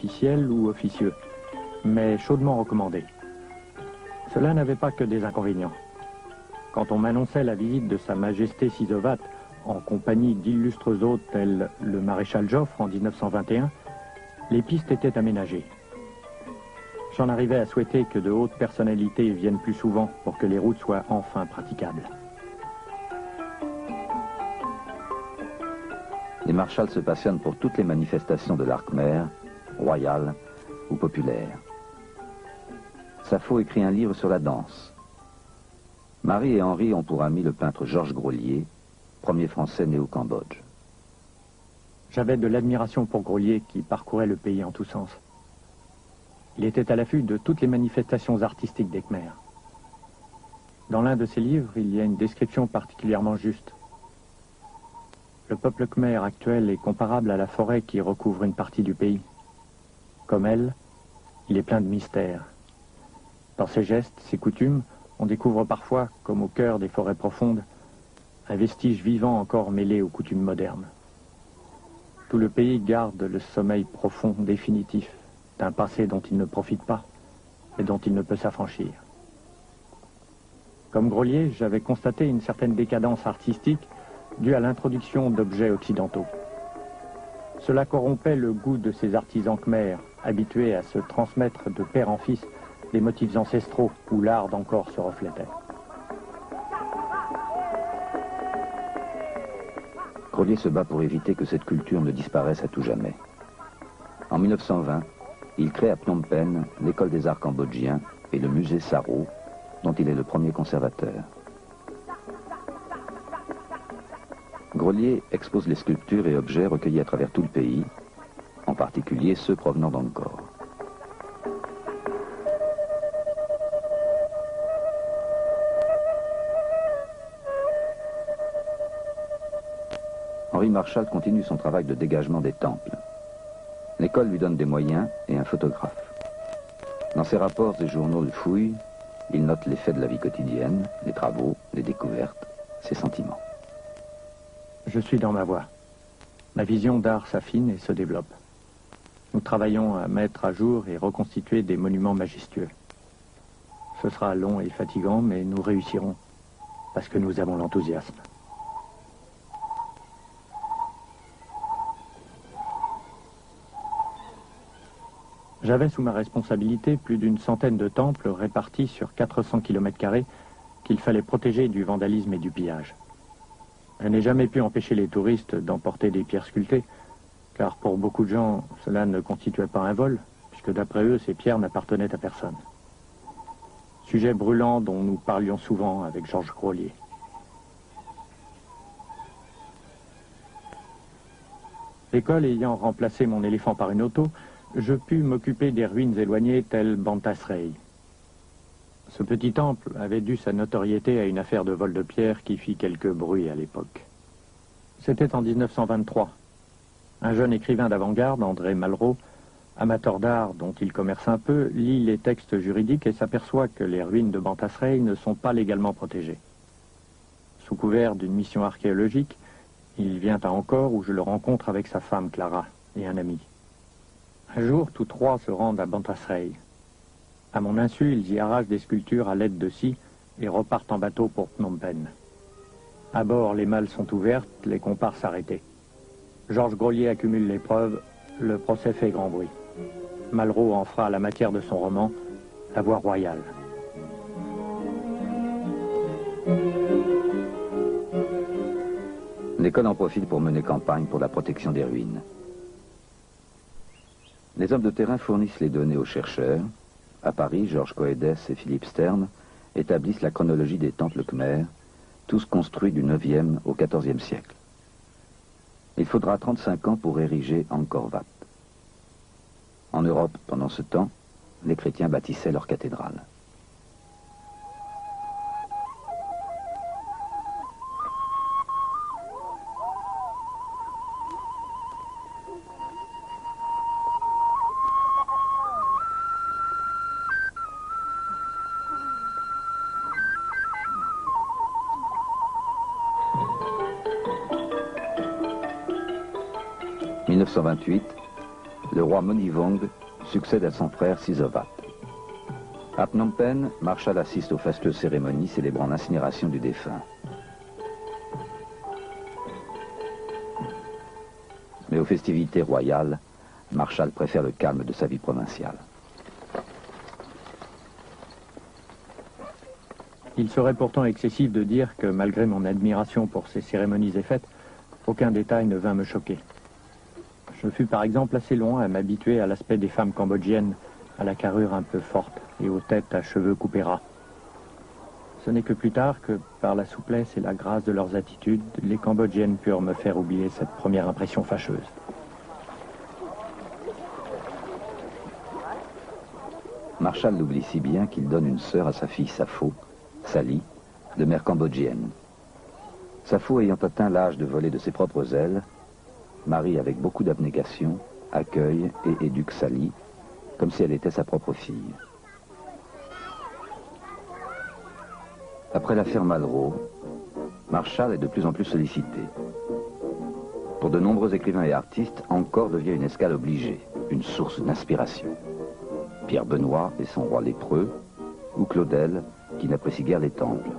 officiels ou officieux, mais chaudement recommandé. Cela n'avait pas que des inconvénients. Quand on m'annonçait la visite de Sa Majesté Sisovat en compagnie d'illustres hôtes tels le maréchal Joffre en 1921, les pistes étaient aménagées. J'en arrivais à souhaiter que de hautes personnalités viennent plus souvent pour que les routes soient enfin praticables. Les marshals se passionnent pour toutes les manifestations de l'arc khmer, royal ou populaire. Sappho écrit un livre sur la danse. Marie et Henri ont pour ami le peintre Georges Grolier, premier Français né au Cambodge. J'avais de l'admiration pour Grolier qui parcourait le pays en tous sens. Il était à l'affût de toutes les manifestations artistiques des Khmers. Dans l'un de ses livres, il y a une description particulièrement juste. Le peuple khmer actuel est comparable à la forêt qui recouvre une partie du pays. Comme elle, il est plein de mystères. Dans ses gestes, ses coutumes, on découvre parfois, comme au cœur des forêts profondes, un vestige vivant encore mêlé aux coutumes modernes. Tout le pays garde le sommeil profond, définitif, d'un passé dont il ne profite pas et dont il ne peut s'affranchir. Comme Grolier, j'avais constaté une certaine décadence artistique due à l'introduction d'objets occidentaux. Cela corrompait le goût de ces artisans khmers, habitués à se transmettre de père en fils des motifs ancestraux où l'art d'encore se reflétait. Grolier se bat pour éviter que cette culture ne disparaisse à tout jamais. En 1920, il crée à Phnom Penh l'école des arts cambodgiens et le musée Saro, dont il est le premier conservateur. Grolier expose les sculptures et objets recueillis à travers tout le pays, en particulier ceux provenant d'Angkor. Henri Marshall continue son travail de dégagement des temples. L'école lui donne des moyens et un photographe. Dans ses rapports et journaux de fouilles, il note les faits de la vie quotidienne, les travaux, les découvertes, ses sentiments. Je suis dans ma voie. Ma vision d'art s'affine et se développe. Nous travaillons à mettre à jour et reconstituer des monuments majestueux. Ce sera long et fatigant, mais nous réussirons, parce que nous avons l'enthousiasme. J'avais sous ma responsabilité plus d'une centaine de temples répartis sur 400 km² qu'il fallait protéger du vandalisme et du pillage. Je n'ai jamais pu empêcher les touristes d'emporter des pierres sculptées, car pour beaucoup de gens, cela ne constituait pas un vol, puisque d'après eux, ces pierres n'appartenaient à personne. Sujet brûlant dont nous parlions souvent avec Georges Grolier. L'école ayant remplacé mon éléphant par une auto, je pus m'occuper des ruines éloignées telles Bantasrey. Ce petit temple avait dû sa notoriété à une affaire de vol de pierre qui fit quelque bruit à l'époque. C'était en 1923. Un jeune écrivain d'avant-garde, André Malraux, amateur d'art dont il commerce un peu, lit les textes juridiques et s'aperçoit que les ruines de Bantasrey ne sont pas légalement protégées. Sous couvert d'une mission archéologique, il vient à Angkor où je le rencontre avec sa femme Clara et un ami. Un jour, tous trois se rendent à Bantasrey. À mon insu, ils y arrachent des sculptures à l'aide de scie et repartent en bateau pour Phnom Penh. À bord, les malles sont ouvertes, les comparses arrêtés. Georges Grolier accumule les preuves, le procès fait grand bruit. Malraux en fera la matière de son roman, La Voie royale. L'école en profite pour mener campagne pour la protection des ruines. Les hommes de terrain fournissent les données aux chercheurs. À Paris, Georges Coëdès et Philippe Stern établissent la chronologie des temples khmers, tous construits du 9e au 14e siècle. Il faudra 35 ans pour ériger Angkor Wat. En Europe, pendant ce temps, les chrétiens bâtissaient leur cathédrale. « 1928, le roi Monivong succède à son frère Sisovat. À Phnom Penh, Marshall assiste aux fastueuses cérémonies célébrant l'incinération du défunt. Mais aux festivités royales, Marshall préfère le calme de sa vie provinciale. Il serait pourtant excessif de dire que, malgré mon admiration pour ces cérémonies et fêtes, aucun détail ne vint me choquer. Je fus par exemple assez loin à m'habituer à l'aspect des femmes cambodgiennes, à la carrure un peu forte et aux têtes à cheveux coupés ras. Ce n'est que plus tard que, par la souplesse et la grâce de leurs attitudes, les Cambodgiennes purent me faire oublier cette première impression fâcheuse. Marshall l'oublie si bien qu'il donne une sœur à sa fille Sapho, Sally, de mère cambodgienne. Sapho ayant atteint l'âge de voler de ses propres ailes, Marie, avec beaucoup d'abnégation, accueille et éduque Sally, comme si elle était sa propre fille. Après l'affaire Malraux, Marshall est de plus en plus sollicité. Pour de nombreux écrivains et artistes, Angkor devient une escale obligée, une source d'inspiration. Pierre Benoît et son roi lépreux, ou Claudel, qui n'apprécie guère les temples.